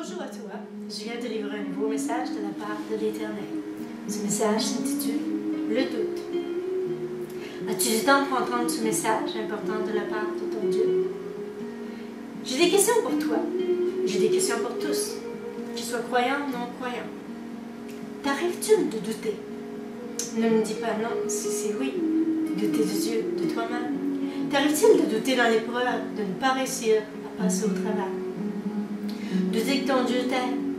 Bonjour à toi, je viens de livrer un nouveau message de la part de l'Éternel. Ce message s'intitule « Le doute ». As-tu du temps pour entendre ce message important de la part de ton Dieu? J'ai des questions pour toi, j'ai des questions pour tous, qu'ils soient croyants ou non croyants. T'arrive-t-il de douter? Ne me dis pas non si c'est oui, douter de Dieu, de toi-même. T'arrive-t-il de douter dans l'épreuve, de ne pas réussir à passer au travers? Douter que ton Dieu t'aime,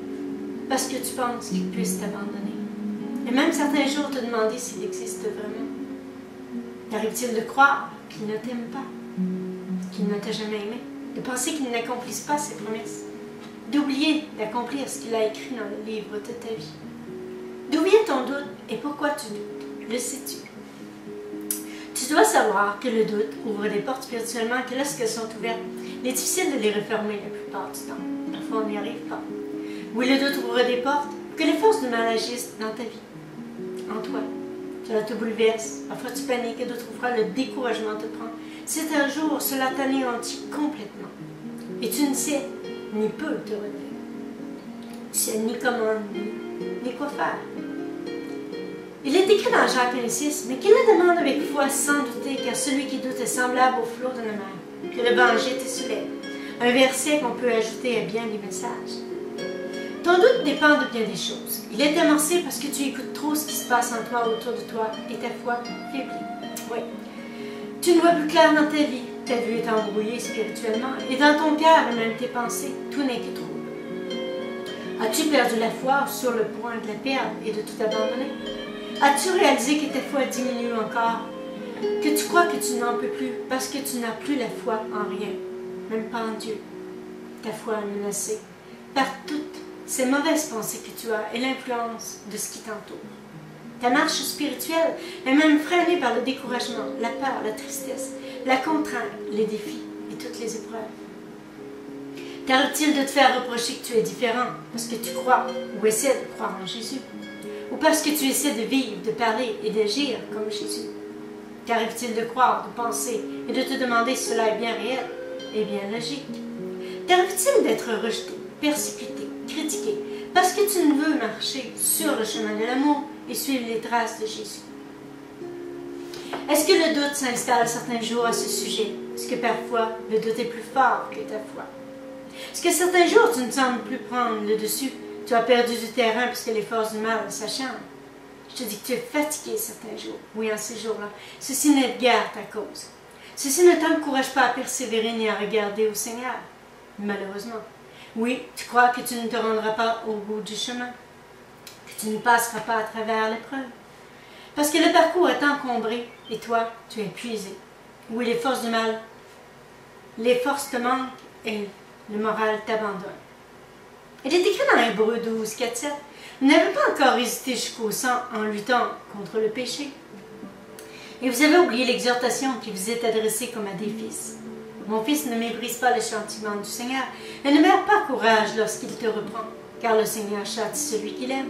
parce que tu penses qu'il puisse t'abandonner. Et même certains jours te demander s'il existe vraiment. T'arrive-t-il de croire qu'il ne t'aime pas, qu'il ne t'a jamais aimé, de penser qu'il n'accomplisse pas ses promesses, d'oublier d'accomplir ce qu'il a écrit dans le livre de ta vie? D'où vient ton doute et pourquoi tu doutes? Le sais-tu? Tu dois savoir que le doute ouvre des portes spirituellement que lorsqu'elles sont ouvertes, il est difficile de les refermer la plupart du temps. Parfois, on n'y arrive pas. Oui, le doute ouvre des portes pour que les forces du mal agissent dans ta vie, en toi. Cela te bouleverse, parfois tu paniques et d'autres fois le découragement te prend. C'est un jour, cela t'anéantit complètement. Et tu ne sais ni peux te relever. Tu sais ni comment, ni quoi faire. Il est écrit dans Jacques 1,6, mais qu'il le demande avec foi sans douter, car celui qui doute est semblable au flot de la mer, que le vent jette et soulève. Un verset qu'on peut ajouter à bien des messages. Ton doute dépend de bien des choses. Il est amorcé parce que tu écoutes trop ce qui se passe en toi, autour de toi, et ta foi faiblit. Oui. Tu ne vois plus clair dans ta vie, ta vue est embrouillée spirituellement, et dans ton cœur et même tes pensées, tout n'est que trouble. As-tu perdu la foi sur le point de la perdre et de tout abandonner? As-tu réalisé que ta foi diminue encore, que tu crois que tu n'en peux plus parce que tu n'as plus la foi en rien, même pas en Dieu? Ta foi est menacée par toutes ces mauvaises pensées que tu as et l'influence de ce qui t'entoure. Ta marche spirituelle est même freinée par le découragement, la peur, la tristesse, la contrainte, les défis et toutes les épreuves. T'arrive-t-il de te faire reprocher que tu es différent parce que tu crois ou essaies de croire en Jésus? Ou parce que tu essaies de vivre, de parler et d'agir comme Jésus? T'arrive-t-il de croire, de penser et de te demander si cela est bien réel et bien logique? T'arrive-t-il d'être rejeté, persécuté, critiqué parce que tu ne veux marcher sur le chemin de l'amour et suivre les traces de Jésus? Est-ce que le doute s'installe certains jours à ce sujet? Est-ce que parfois le doute est plus fort que ta foi? Est-ce que certains jours tu ne sembles plus prendre le dessus? Tu as perdu du terrain parce que les forces du mal s'acharnent. Je te dis que tu es fatigué certains jours. Oui, en ces jours-là. Ceci n'est guère ta cause. Ceci ne t'encourage pas à persévérer ni à regarder au Seigneur. Malheureusement. Oui, tu crois que tu ne te rendras pas au bout du chemin. Que tu ne passeras pas à travers l'épreuve. Parce que le parcours est encombré et toi, tu es épuisé. Oui, les forces du mal, les forces te manquent et le moral t'abandonne. Il est écrit dans Hébreux 12, 4, 7. Vous n'avez pas encore hésité jusqu'au sang en luttant contre le péché. Et vous avez oublié l'exhortation qui vous est adressée comme à des fils. Mon fils, ne méprise pas le châtiment du Seigneur et ne perds pas courage lorsqu'il te reprend, car le Seigneur châtie celui qu'il aime.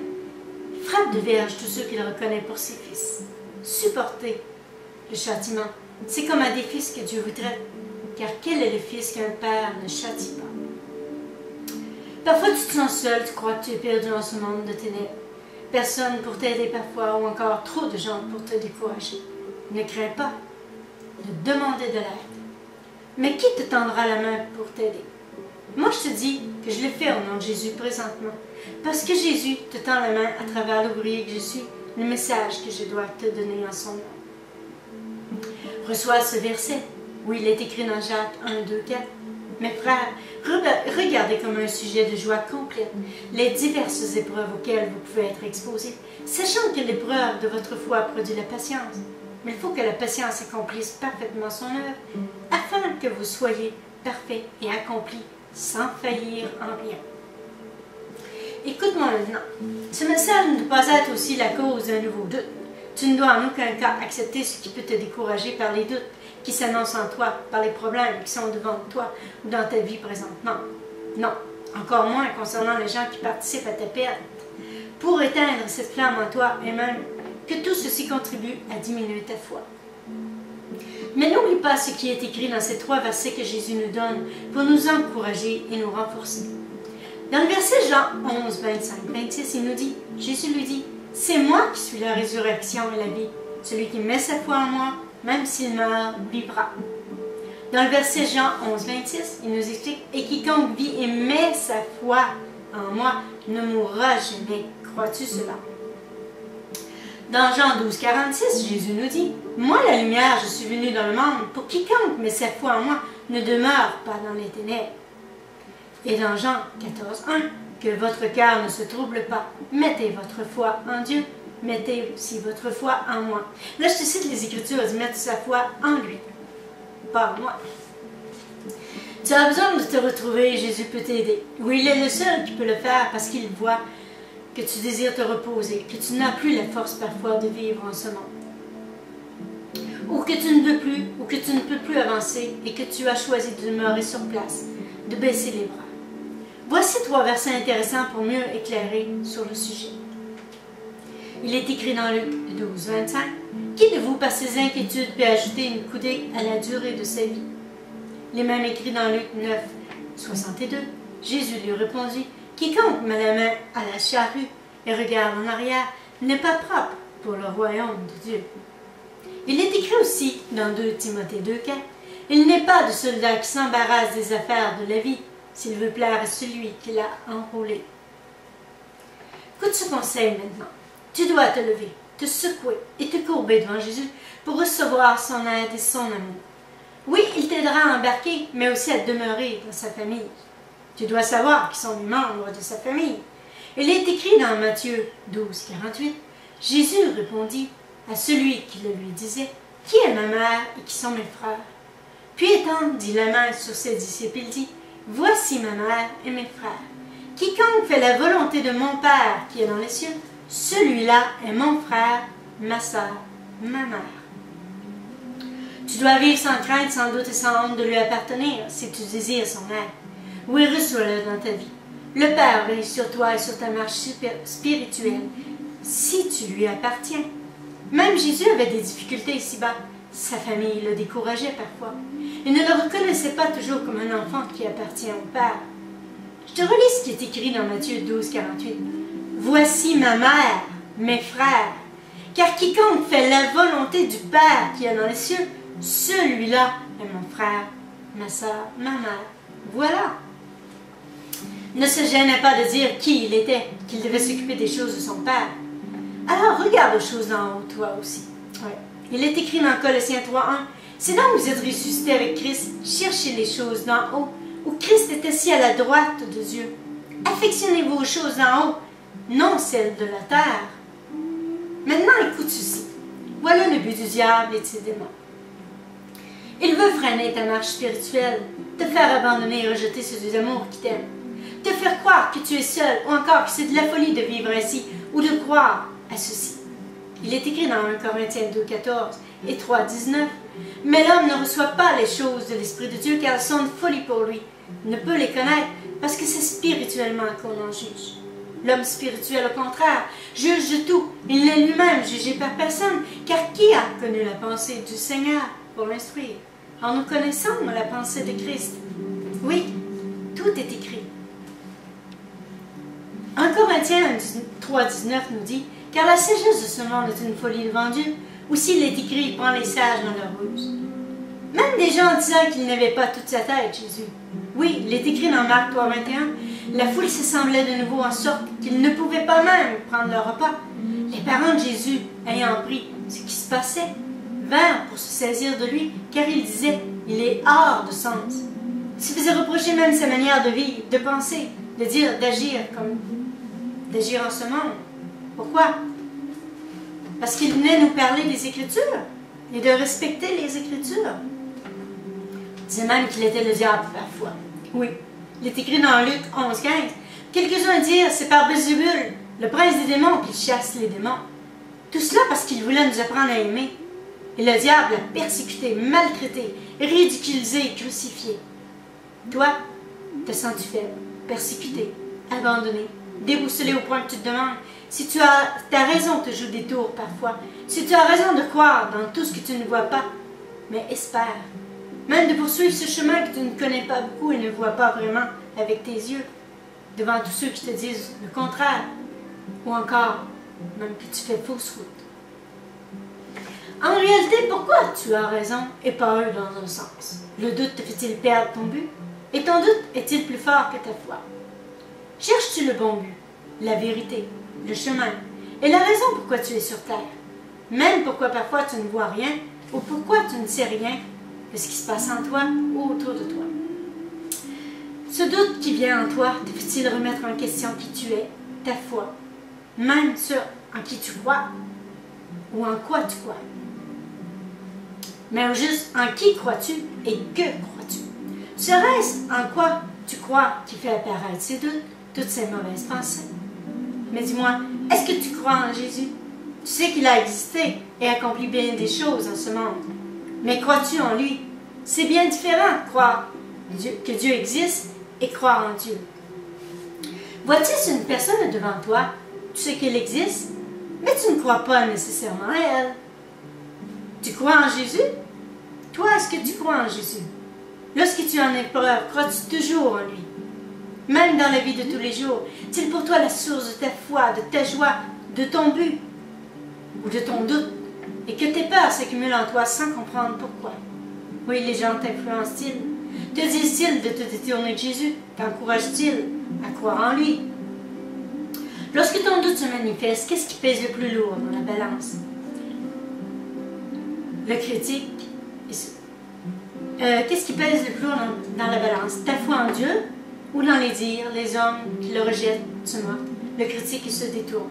Frappe de verge tous ceux qu'il reconnaît pour ses fils. Supportez le châtiment. C'est comme à des fils que Dieu vous traite, car quel est le fils qu'un père ne châtie pas? Parfois tu te sens seul, tu crois que tu es perdu dans ce monde de ténèbres. Personne pour t'aider parfois, ou encore trop de gens pour te décourager. Ne crains pas de demander de l'aide. Mais qui te tendra la main pour t'aider? Moi je te dis que je le fais au nom de Jésus présentement. Parce que Jésus te tend la main à travers l'ouvrier que je suis, le message que je dois te donner en son nom. Reçois ce verset. Oui, il est écrit dans Jacques 1, 2, 4. Mes frères, regardez comme un sujet de joie complète les diverses épreuves auxquelles vous pouvez être exposés, sachant que l'épreuve de votre foi produit la patience. Mais il faut que la patience accomplisse parfaitement son œuvre, afin que vous soyez parfaits et accomplis sans faillir en rien. Écoute-moi maintenant. Ce message ne doit pas être aussi la cause d'un nouveau doute. Tu ne dois en aucun cas accepter ce qui peut te décourager par les doutes qui s'annoncent en toi, par les problèmes qui sont devant toi ou dans ta vie présentement. Non, encore moins concernant les gens qui participent à ta perte. Pour éteindre cette flamme en toi et même que tout ceci contribue à diminuer ta foi. Mais n'oublie pas ce qui est écrit dans ces 3 versets que Jésus nous donne pour nous encourager et nous renforcer. Dans le verset Jean 11, 25, 26, il nous dit, Jésus lui dit, « C'est moi qui suis la résurrection et la vie. Celui qui met sa foi en moi, même s'il meurt, vivra. » Dans le verset Jean 11, 26, il nous explique, « Et quiconque vit et met sa foi en moi ne mourra jamais. » Crois-tu cela? Dans Jean 12, 46, Jésus nous dit, « Moi la lumière, je suis venu dans le monde, pour quiconque met sa foi en moi ne demeure pas dans les ténèbres. » Et dans Jean 14, 1, « Que votre cœur ne se trouble pas, mettez votre foi en Dieu, mettez aussi votre foi en moi. » Là, je te cite les Écritures, elle dit, « Mettre sa foi en lui, pas en moi. » Tu as besoin de te retrouver, Jésus peut t'aider. Oui, il est le seul qui peut le faire parce qu'il voit que tu désires te reposer, que tu n'as plus la force parfois de vivre en ce monde. Ou que tu ne veux plus, ou que tu ne peux plus avancer et que tu as choisi de demeurer sur place, de baisser les bras. Voici 3 versets intéressants pour mieux éclairer sur le sujet. Il est écrit dans Luc 12, 25, « Qui de vous, par ses inquiétudes, peut ajouter une coudée à la durée de sa vie? » Il est même écrit dans Luc 9, 62, Jésus lui répondit, « Quiconque met la main à la charrue et regarde en arrière n'est pas propre pour le royaume de Dieu. » Il est écrit aussi dans 2 Timothée 2, 4, « Il n'est pas de soldat qui s'embarrasse des affaires de la vie, s'il veut plaire à celui qui l'a enrôlé. » Écoute ce conseil maintenant. Tu dois te lever, te secouer et te courber devant Jésus pour recevoir son aide et son amour. Oui, il t'aidera à embarquer, mais aussi à demeurer dans sa famille. Tu dois savoir qui sont les membres de sa famille. Il est écrit dans Matthieu 12, 48, Jésus répondit à celui qui le lui disait, « Qui est ma mère et qui sont mes frères? » Puis étant dit la main sur ses disciples, il dit, « Voici ma mère et mes frères. Quiconque fait la volonté de mon Père qui est dans les cieux, celui-là est mon frère, ma sœur, ma mère. » Tu dois vivre sans crainte, sans doute et sans honte de lui appartenir si tu désires son aide. Oui, reçois-le dans ta vie. Le Père veille sur toi et sur ta marche spirituelle si tu lui appartiens. Même Jésus avait des difficultés ici-bas. Sa famille le décourageait parfois. Il ne le reconnaissait pas toujours comme un enfant qui appartient au Père. Je te relis ce qui est écrit dans Matthieu 12, 48. « Voici ma mère, mes frères, car quiconque fait la volonté du Père qui est dans les cieux, celui-là est mon frère, ma sœur, ma mère. » Voilà. Ne se gênait pas de dire qui il était, qu'il devait s'occuper des choses de son Père. Alors regarde aux choses d'en haut, toi aussi. Ouais. Il est écrit dans Colossiens 3, 1, « C'est donc vous êtes ressuscités avec Christ, cherchez les choses d'en haut, où Christ est assis à la droite de Dieu. Affectionnez-vous aux choses d'en haut, non celles de la terre. » Maintenant, écoute ceci. Voilà le but du diable et de ses démons. Il veut freiner ta marche spirituelle, te faire abandonner et rejeter ceux d'amour qui t'aiment, te faire croire que tu es seul, ou encore que c'est de la folie de vivre ainsi, ou de croire à ceci. Il est écrit dans 1 Corinthiens 2, 14 et 3, 19, « Mais l'homme ne reçoit pas les choses de l'Esprit de Dieu, car elles sont une folie pour lui. Il ne peut les connaître, parce que c'est spirituellement qu'on en juge. L'homme spirituel, au contraire, juge de tout. Il n'est lui-même jugé par personne, car qui a connu la pensée du Seigneur pour l'instruire? En nous connaissant la pensée de Christ. » Oui, tout est écrit. 1 Corinthiens 3, 19 nous dit, « Car la sagesse de ce monde est une folie devant Dieu. Aussi il est écrit, il prend les sages dans leur ruse. » Même des gens disant qu'il n'avait pas toute sa tête, Jésus. Oui, il est écrit dans Marc 3, 21, « La foule s'assemblait de nouveau en sorte qu'ils ne pouvaient pas même prendre leur repas. Les parents de Jésus, ayant appris ce qui se passait, vinrent pour se saisir de lui, car ils disaient, il est hors de sens. » Ils se faisaient reprocher même sa manière de vivre, de penser, de dire, d'agir en ce monde. Pourquoi? Parce qu'il venait nous parler des Écritures et de respecter les Écritures. Il disait même qu'il était le diable parfois. Oui, il est écrit dans Luc 11, 15. Quelques-uns dirent, c'est par Belzébul, le prince des démons, qu'il chasse les démons. Tout cela parce qu'il voulait nous apprendre à aimer. Et le diable l'a persécuté, maltraité, ridiculisé et crucifié. Toi, te sens-tu faible, persécuté, abandonné, déboussolé au point que tu te demandes si ta raison te joue des tours parfois, si tu as raison de croire dans tout ce que tu ne vois pas, mais espère, même de poursuivre ce chemin que tu ne connais pas beaucoup et ne vois pas vraiment avec tes yeux. devant tous ceux qui te disent le contraire, ou encore même que tu fais fausse route. En réalité, pourquoi tu as raison et pas eux dans un sens? Le doute te fait-il perdre ton but? Et ton doute est-il plus fort que ta foi? Cherches-tu le bon but, la vérité, le chemin, et la raison pourquoi tu es sur terre? Même pourquoi parfois tu ne vois rien, ou pourquoi tu ne sais rien de ce qui se passe en toi ou autour de toi. Ce doute qui vient en toi te fait-il remettre en question qui tu es, ta foi, même ce en qui tu crois, ou en quoi tu crois? Mais au juste, en qui crois-tu et que crois-tu? Serait-ce en quoi tu crois qui fait apparaître ces doutes, toutes ces mauvaises pensées? Mais dis-moi, est-ce que tu crois en Jésus? Tu sais qu'il a existé et accompli bien des choses en ce monde. Mais crois-tu en lui? C'est bien différent croire que Dieu existe et croire en Dieu. Vois-tu une personne devant toi, tu sais qu'elle existe, mais tu ne crois pas nécessairement à elle. Tu crois en Jésus? Toi, est-ce que tu crois en Jésus? Lorsque tu es en épreuve, crois-tu toujours en lui? Même dans la vie de tous les jours, est-il pour toi la source de ta foi, de ta joie, de ton but ou de ton doute, et que tes peurs s'accumulent en toi sans comprendre pourquoi? Oui, les gens t'influencent-ils? Te disent-ils de te détourner de Jésus? T'encouragent-ils à croire en lui? Lorsque ton doute se manifeste, qu'est-ce qui pèse le plus lourd dans la balance? Le critique. Qu'est-ce qui pèse le plus lourd dans la balance? Ta foi en Dieu ou dans les dires, les hommes qui le rejettent, se moquent, le critique qui se détourne?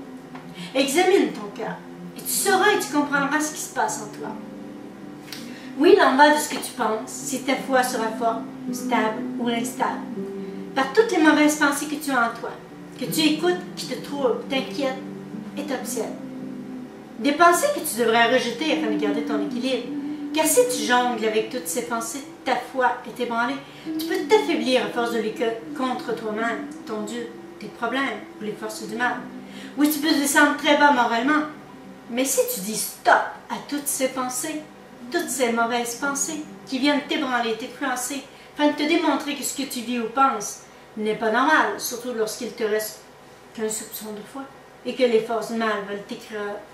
Examine ton cœur et tu sauras et tu comprendras ce qui se passe en toi. Oui, il en va de ce que tu penses, si ta foi sera forte, stable ou instable, par toutes les mauvaises pensées que tu as en toi, que tu écoutes, qui te troublent, t'inquiètent et t'obsèdent. Des pensées que tu devrais rejeter afin de garder ton équilibre. Car si tu jongles avec toutes ces pensées, ta foi est ébranlée. Tu peux t'affaiblir à force de lutter contre toi-même, ton Dieu, tes problèmes ou les forces du mal. Oui, tu peux descendre très bas moralement. Mais si tu dis stop à toutes ces pensées, toutes ces mauvaises pensées qui viennent t'ébranler, t'influencer, afin de te démontrer que ce que tu vis ou penses n'est pas normal, surtout lorsqu'il te reste qu'un soupçon de foi et que les forces du mal veulent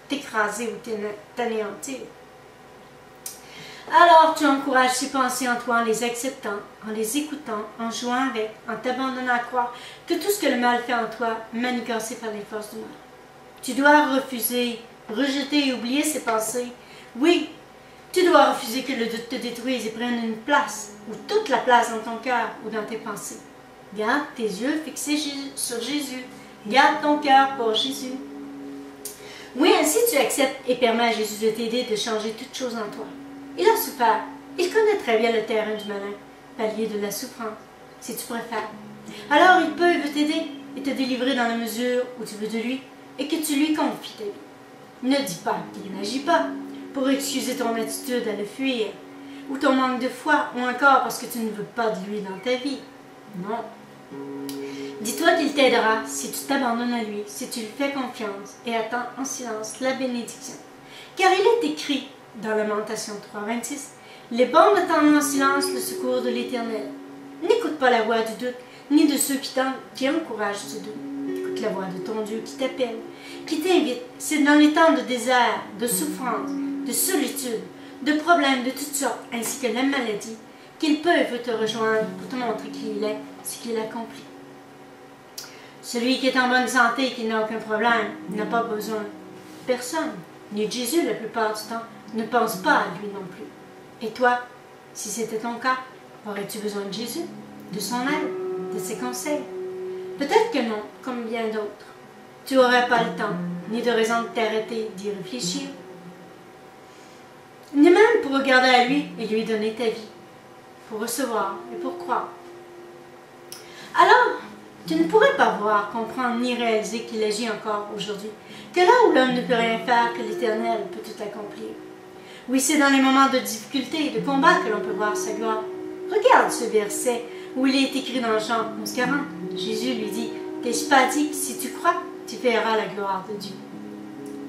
t'écraser ou t'anéantir. Alors tu encourages ces pensées en toi en les acceptant, en les écoutant, en jouant avec, en t'abandonnant à croire que tout ce que le mal fait en toi est manigancé par les forces du mal. Tu dois refuser, rejeter et oublier ces pensées. Oui, tu dois refuser que le doute te détruise et prenne une place, ou toute la place dans ton cœur ou dans tes pensées. Garde tes yeux fixés sur Jésus. Garde ton cœur pour Jésus. Oui, ainsi tu acceptes et permets à Jésus de t'aider de changer toutes choses en toi. Il a souffert. Il connaît très bien le terrain du malin, palier de la souffrance, si tu préfères. Alors il peut t'aider et te délivrer dans la mesure où tu veux de lui et que tu lui confies ta vie. Ne dis pas qu'il n'agit pas pour excuser ton attitude à le fuir, ou ton manque de foi, ou encore parce que tu ne veux pas de lui dans ta vie. Non. Dis-toi qu'il t'aidera si tu t'abandonnes à lui, si tu lui fais confiance et attends en silence la bénédiction. Car il est écrit dans Lamentation 3:26, « Les bons attendent en silence le secours de l'Éternel. » N'écoute pas la voix du doute, ni de ceux qui encouragent ce doute. Écoute la voix de ton Dieu qui t'appelle, qui t'invite. C'est dans les temps de désert, de souffrance, de solitude, de problèmes de toutes sortes, ainsi que la maladie, qu'il peut te rejoindre pour te montrer qui il est, ce qu'il accomplit. Celui qui est en bonne santé et qui n'a aucun problème n'a pas besoin de personne, ni de Jésus la plupart du temps, ne pense pas à lui non plus. Et toi, si c'était ton cas, aurais-tu besoin de Jésus, de son aide, de ses conseils? Peut-être que non, comme bien d'autres. Tu n'aurais pas le temps, ni de raison de t'arrêter, d'y réfléchir, ni même pour regarder à lui et lui donner ta vie, pour recevoir et pour croire. Alors, tu ne pourrais pas voir, comprendre ni réaliser qu'il agit encore aujourd'hui, que là où l'homme ne peut rien faire, que l'Éternel peut tout accomplir. Oui, c'est dans les moments de difficulté et de combat que l'on peut voir sa gloire. Regarde ce verset où il est écrit dans Jean 11:40. Jésus lui dit, « T'es-je pas dit que si tu crois, tu verras la gloire de Dieu. »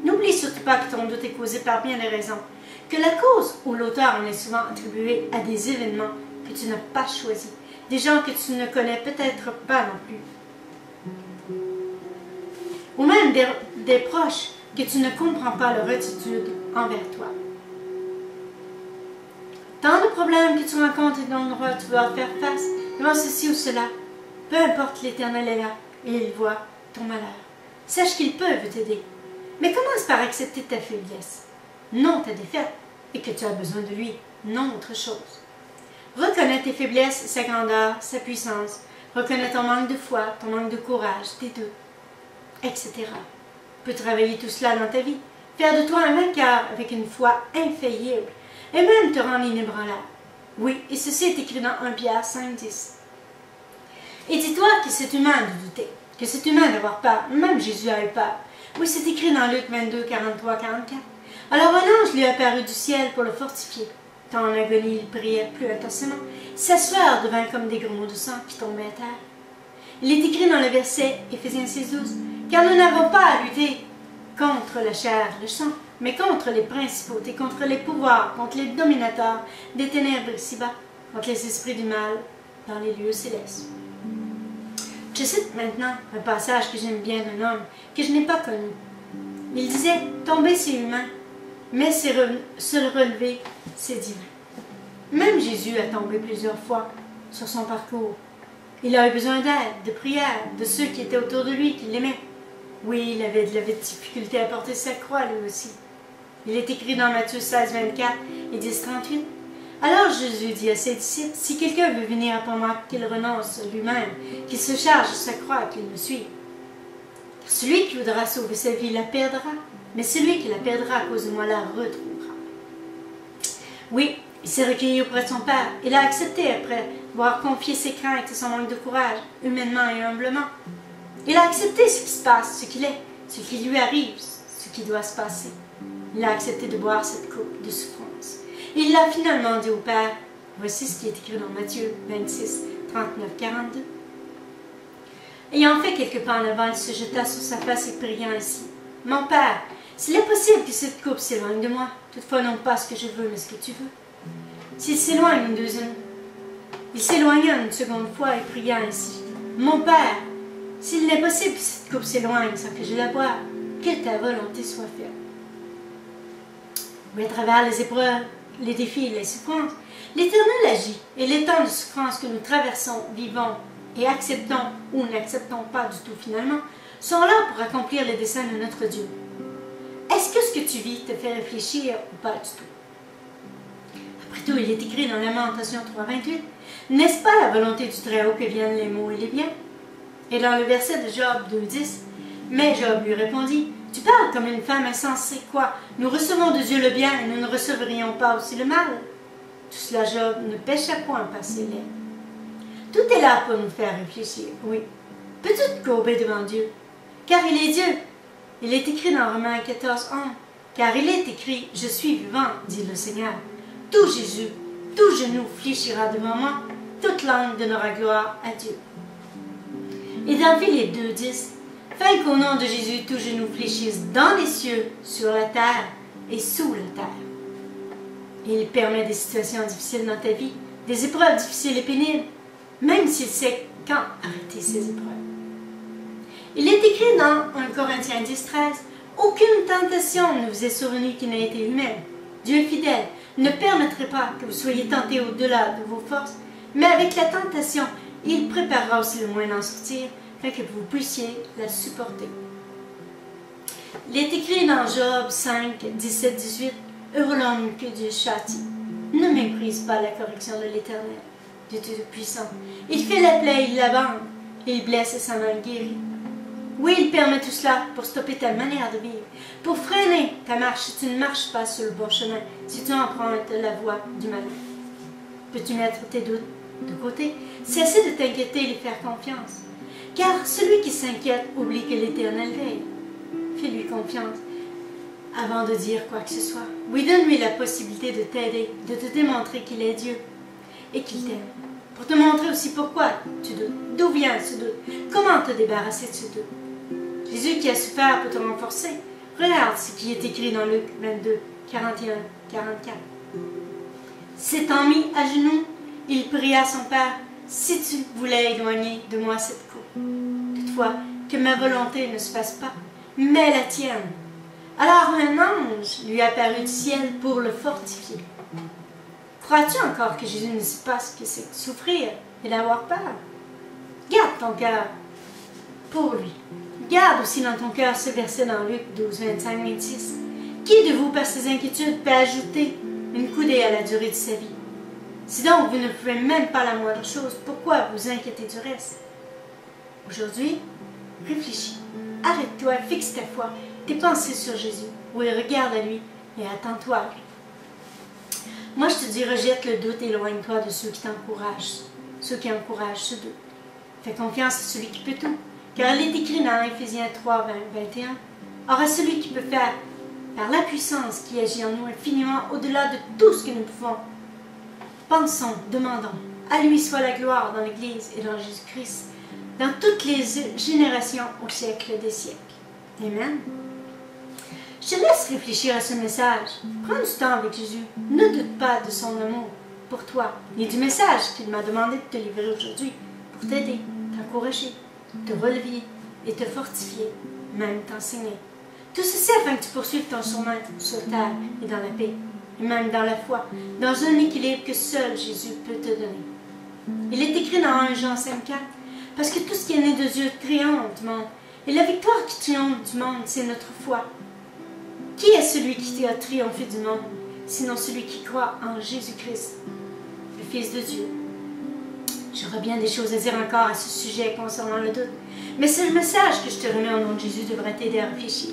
N'oublie surtout pas que ton doute est causé par bien des raisons, que la cause ou l'auteur en est souvent attribué à des événements que tu n'as pas choisis, des gens que tu ne connais peut-être pas non plus. ou même des proches que tu ne comprends pas leur attitude envers toi. Tant de problèmes que tu rencontres et d'endroits où tu dois faire face devant ceci ou cela, peu importe, l'Éternel est là et il voit ton malheur. Sache qu'il peut t'aider. Mais commence par accepter ta faiblesse, non ta défaite, et que tu as besoin de lui, non autre chose. Reconnais tes faiblesses, sa grandeur, sa puissance. Reconnais ton manque de foi, ton manque de courage, tes doutes, etc. Tu peux travailler tout cela dans ta vie, faire de toi un vainqueur avec une foi infaillible, et même te rendre inébranlable. Oui, et ceci est écrit dans 1 Pierre 5,10. Et dis-toi que c'est humain de douter, que c'est humain d'avoir peur, même Jésus a eu peur. Oui, c'est écrit dans Luc 22, 43, 44. Alors un ange lui apparut du ciel pour le fortifier. Tant en agonie, il priait plus intensément. Sa sueur devint comme des grenouilles de sang qui tombaient à terre. Il est écrit dans le verset Éphésiens 6,12 « Car nous n'avons pas à lutter contre la chair et le sang, mais contre les principautés, contre les pouvoirs, contre les dominateurs des ténèbres ici-bas, contre les esprits du mal dans les lieux célestes. » Je cite maintenant un passage que j'aime bien d'un homme que je n'ai pas connu. Il disait « Tomber, c'est humain, mais se relever, c'est divin. » Même Jésus a tombé plusieurs fois sur son parcours. Il a eu besoin d'aide, de prière, de ceux qui étaient autour de lui, qui l'aimaient. Oui, il avait de la difficulté à porter sa croix, lui aussi. Il est écrit dans Matthieu 16, 24 et 10, 38. Alors Jésus dit à ses disciples, si quelqu'un veut venir après moi, qu'il renonce lui-même, qu'il se charge de sa croix et qu'il me suive. Car celui qui voudra sauver sa vie la perdra, mais celui qui la perdra à cause de moi la retrouvera. Oui, il s'est recueilli auprès de son Père. Il a accepté après avoir confié ses craintes et son manque de courage, humainement et humblement. Il a accepté ce qui se passe, ce qu'il est, ce qui lui arrive, ce qui doit se passer. Il a accepté de boire cette coupe de souffrance. Et il a finalement dit au Père, voici ce qui est écrit dans Matthieu 26, 39, 42. Ayant fait quelques pas en avant, il se jeta sur sa face et priant ainsi. Mon Père, s'il est possible que cette coupe s'éloigne de moi, toutefois non pas ce que je veux, mais ce que tu veux. S'il s'éloigne une deuxième, il s'éloigna une seconde fois et pria ainsi. Mon Père, s'il n'est possible que cette coupe s'éloigne sans que je la boive, que ta volonté soit faite. Oui, à travers les épreuves, les défis et les souffrances, l'Éternel agit, et les temps de souffrance que nous traversons, vivons et acceptons ou n'acceptons pas du tout finalement, sont là pour accomplir les desseins de notre Dieu. Est-ce que ce que tu vis te fait réfléchir ou pas du tout? Après tout, il est écrit dans Lamentation 3.28, « N'est-ce pas la volonté du Très-Haut que viennent les maux et les biens ?» Et dans le verset de Job 2.10, « Mais Job lui répondit, « Tu parles comme une femme insensée, quoi? Nous recevons de Dieu le bien et nous ne recevrions pas aussi le mal. » Tout cela, Job ne pécha point par ses lèvres. Tout est là pour nous faire réfléchir, oui. Peux-tu te courber devant Dieu? Car il est Dieu. Il est écrit dans Romains 14, 11. Car il est écrit, je suis vivant, dit le Seigneur. Tout Jésus, tout genou fléchira devant moi, toute langue donnera gloire à Dieu. Et dans Philippiens 2, 10, afin qu'au nom de Jésus, tout genou fléchisse dans les cieux, sur la terre et sous la terre. Il permet des situations difficiles dans ta vie, des épreuves difficiles et pénibles, même s'il sait quand arrêter ces épreuves. Il est écrit dans 1 Corinthiens 10, 13, « Aucune tentation ne vous est survenue qui n'ait été humaine. Dieu est fidèle, ne permettrait pas que vous soyez tentés au-delà de vos forces, mais avec la tentation, il préparera aussi le moyen d'en sortir, afin que vous puissiez la supporter. » Il est écrit dans Job 5, 17, 18, « Heureux l'homme que Dieu châtie. Ne méprise pas la correction de l'Éternel, Dieu Tout-Puissant. Il fait la plaie, il la bande, il blesse et sa main guérit. » Oui, il permet tout cela pour stopper ta manière de vivre, pour freiner ta marche si tu ne marches pas sur le bon chemin, si tu empruntes la voie du malin. Peux-tu mettre tes doutes de côté, cesser de t'inquiéter et lui faire confiance? Car celui qui s'inquiète oublie que l'Éternel veille. Fais-lui confiance avant de dire quoi que ce soit. Oui, donne-lui la possibilité de t'aider, de te démontrer qu'il est Dieu et qu'il t'aime. Pour te montrer aussi pourquoi tu doutes, d'où vient ce doute, comment te débarrasser de ce doute. Jésus qui a souffert peut te renforcer. Regarde ce qui est écrit dans Luc 22, 41, 44. S'étant mis à genoux, il pria son Père, « Si tu voulais éloigner de moi cette coupe. » Toutefois, que ma volonté ne se fasse pas, mais la tienne. » Alors un ange lui apparut du ciel pour le fortifier. Crois-tu encore que Jésus ne sait pas ce que c'est de souffrir et d'avoir peur? Garde ton cœur pour lui. Garde aussi dans ton cœur ce verset dans Luc 12, 25, 26. Qui de vous, par ses inquiétudes, peut ajouter une coudée à la durée de sa vie? Si donc vous ne pouvez même pas la moindre chose, pourquoi vous inquiétez du reste? Aujourd'hui, réfléchis, arrête-toi, fixe ta foi, tes pensées sur Jésus. Oui, regarde à lui et attends-toi à lui. Moi, je te dis, rejette le doute, éloigne-toi de ceux qui t'encouragent, ceux qui encouragent ce doute. Fais confiance à celui qui peut tout, car il est écrit dans Éphésiens 3, 20, 21. Or, à celui qui peut faire, par la puissance qui agit en nous infiniment au-delà de tout ce que nous pouvons. Pensons, demandons, à lui soit la gloire dans l'Église et dans Jésus-Christ, dans toutes les générations au siècle des siècles. Amen. Je te laisse réfléchir à ce message. Prends du temps avec Jésus. Ne doute pas de son amour pour toi, ni du message qu'il m'a demandé de te livrer aujourd'hui pour t'aider, t'encourager, te relever et te fortifier, même t'enseigner. Tout ceci afin que tu poursuives ton chemin sur terre et dans la paix, et même dans la foi, dans un équilibre que seul Jésus peut te donner. Il est écrit dans 1 Jean 5,4, parce que tout ce qui est né de Dieu triomphe du monde, et la victoire qui triomphe du monde, c'est notre foi. Qui est celui qui a triomphé du monde, sinon celui qui croit en Jésus-Christ, le Fils de Dieu? J'aurais bien des choses à dire encore à ce sujet concernant le doute, mais ce message que je te remets au nom de Jésus devrait t'aider à réfléchir.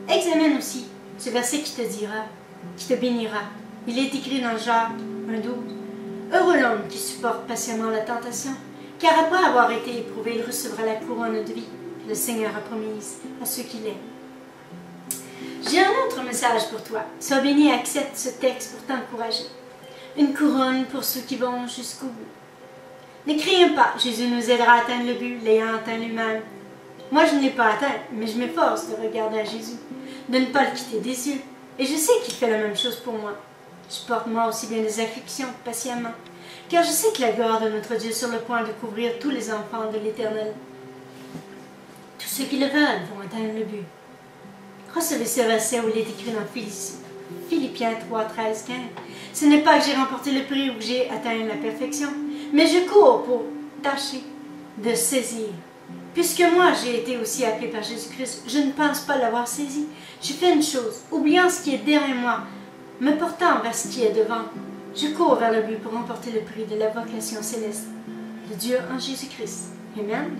Examine aussi ce verset qui te dira, qui te bénira. Il est écrit dans Jacques 1,12. Heureux l'homme qui supporte patiemment la tentation, car après avoir été éprouvé, il recevra la couronne de vie que le Seigneur a promise à ceux qui l'aiment. J'ai un autre message pour toi. Sois béni et accepte ce texte pour t'encourager. Une couronne pour ceux qui vont jusqu'au bout. Ne craignez pas, Jésus nous aidera à atteindre le but, l'ayant atteint lui-même. Moi, je ne l'ai pas atteint, mais je m'efforce de regarder à Jésus, de ne pas le quitter des yeux. Et je sais qu'il fait la même chose pour moi. Je porte moi aussi bien des afflictions, patiemment, car je sais que la gloire de notre Dieu est sur le point de couvrir tous les enfants de l'Éternel. Tous ceux qui le veulent vont atteindre le but. Recevez ce verset où il est écrit dans Philippiens 3, 13, 15. Ce n'est pas que j'ai remporté le prix ou que j'ai atteint la perfection, mais je cours pour tâcher de saisir. Puisque moi j'ai été aussi appelé par Jésus-Christ, je ne pense pas l'avoir saisi. Je fais une chose, oubliant ce qui est derrière moi, me portant vers ce qui est devant. Je cours vers le but pour remporter le prix de la vocation céleste de Dieu en Jésus-Christ. Amen.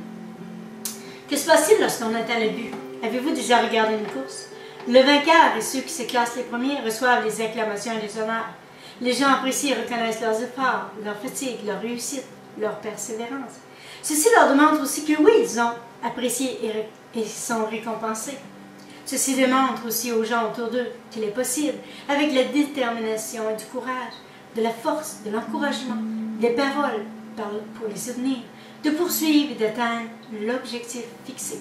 Que se passe-t-il lorsqu'on atteint le but? Avez-vous déjà regardé une course? Le vainqueur et ceux qui se classent les premiers reçoivent les acclamations et les honneurs. Les gens apprécient et reconnaissent leurs efforts, leur fatigue, leur réussite, leur persévérance. Ceci leur démontre aussi que oui, ils ont apprécié et sont récompensés. Ceci démontre aussi aux gens autour d'eux qu'il est possible, avec la détermination et du courage, de la force, de l'encouragement, des paroles pour les soutenir, de poursuivre et d'atteindre l'objectif fixé.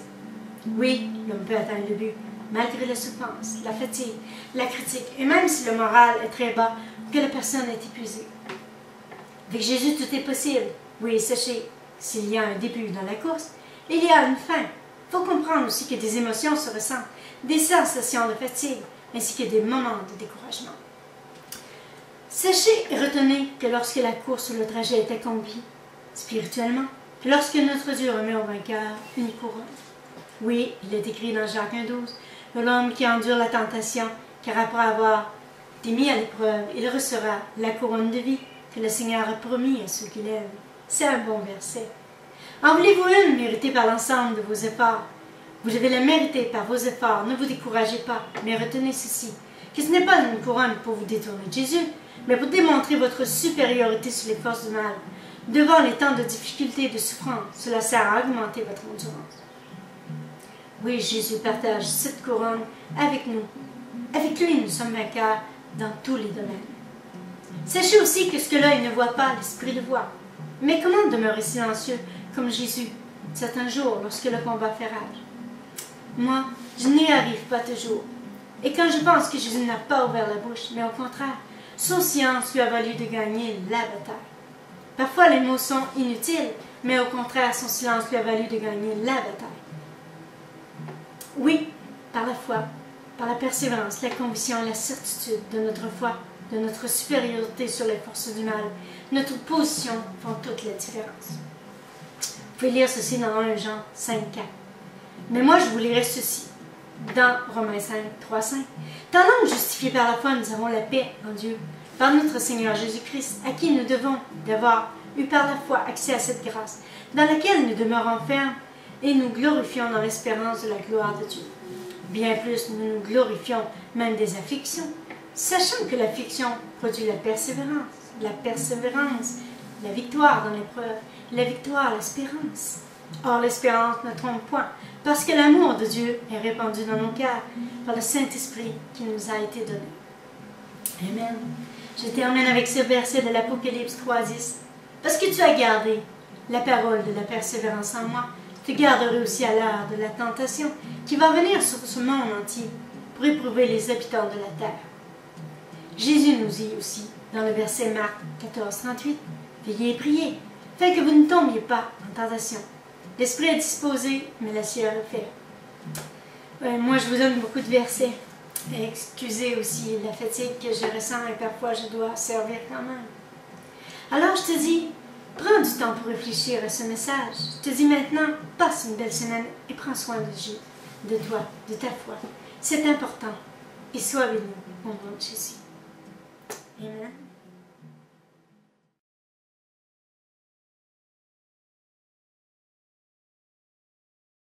Oui, l'homme peut atteindre le but, malgré la souffrance, la fatigue, la critique, et même si le moral est très bas, que la personne est épuisée. Avec Jésus, tout est possible. Oui, sachez, s'il y a un début dans la course, il y a une fin. Il faut comprendre aussi que des émotions se ressentent, des sensations de fatigue, ainsi que des moments de découragement. Sachez et retenez que lorsque la course ou le trajet est accompli, spirituellement, lorsque notre Dieu remet au vainqueur une couronne. Oui, il est écrit dans Jacques 1,12, l'homme qui endure la tentation, car après avoir été mis à l'épreuve, il recevra la couronne de vie que le Seigneur a promis à ceux qui l'aiment. C'est un bon verset. En voulez-vous une méritée par l'ensemble de vos efforts? Vous devez la mériter par vos efforts. Ne vous découragez pas, mais retenez ceci, que ce n'est pas une couronne pour vous détourner de Jésus, mais pour démontrer votre supériorité sur les forces du mal. Devant les temps de difficulté et de souffrance, cela sert à augmenter votre endurance. Oui, Jésus partage cette couronne avec nous. Avec lui, nous sommes vainqueurs dans tous les domaines. Sachez aussi que ce que l'œil ne voit pas, l'esprit le voit. Mais comment demeurer silencieux comme Jésus, certains jours, lorsque le combat fait rage? Moi, je n'y arrive pas toujours. Et quand je pense que Jésus n'a pas ouvert la bouche, mais au contraire, son silence lui a valu de gagner la bataille. Parfois, les mots sont inutiles, mais au contraire, son silence lui a valu de gagner la bataille. Oui, par la foi, par la persévérance, la conviction et la certitude de notre foi, de notre supériorité sur les forces du mal, notre position font toute la différence. Vous pouvez lire ceci dans 1 Jean 5:4. Mais moi, je vous lirai ceci dans Romains 5:3-5. Tant que justifiés par la foi, nous avons la paix en Dieu, par notre Seigneur Jésus-Christ, à qui nous devons d'avoir eu par la foi accès à cette grâce, dans laquelle nous demeurons fermes et nous glorifions dans l'espérance de la gloire de Dieu. Bien plus, nous nous glorifions même des afflictions, sachant que l'affliction produit la persévérance, la victoire dans l'épreuve, la victoire, l'espérance. Or, l'espérance ne trompe point, parce que l'amour de Dieu est répandu dans nos cœurs par le Saint-Esprit qui nous a été donné. Amen. Je termine avec ce verset de l'Apocalypse 3:10. Parce que tu as gardé la parole de la persévérance en moi, tu garderas aussi à l'heure de la tentation qui va venir sur ce monde entier pour éprouver les habitants de la terre. Jésus nous dit aussi, dans le verset Marc 14:38, « Veillez et priez, afin que vous ne tombiez pas en tentation. L'esprit est disposé, mais la chair est faible. » Moi, je vous donne beaucoup de versets. Et excusez aussi la fatigue que je ressens et parfois je dois servir quand même. Alors, je te dis, prends du temps pour réfléchir à ce message. Je te dis maintenant, passe une belle semaine et prends soin de toi, de ta foi. C'est important. Et sois béni au nom de Jésus. Amen.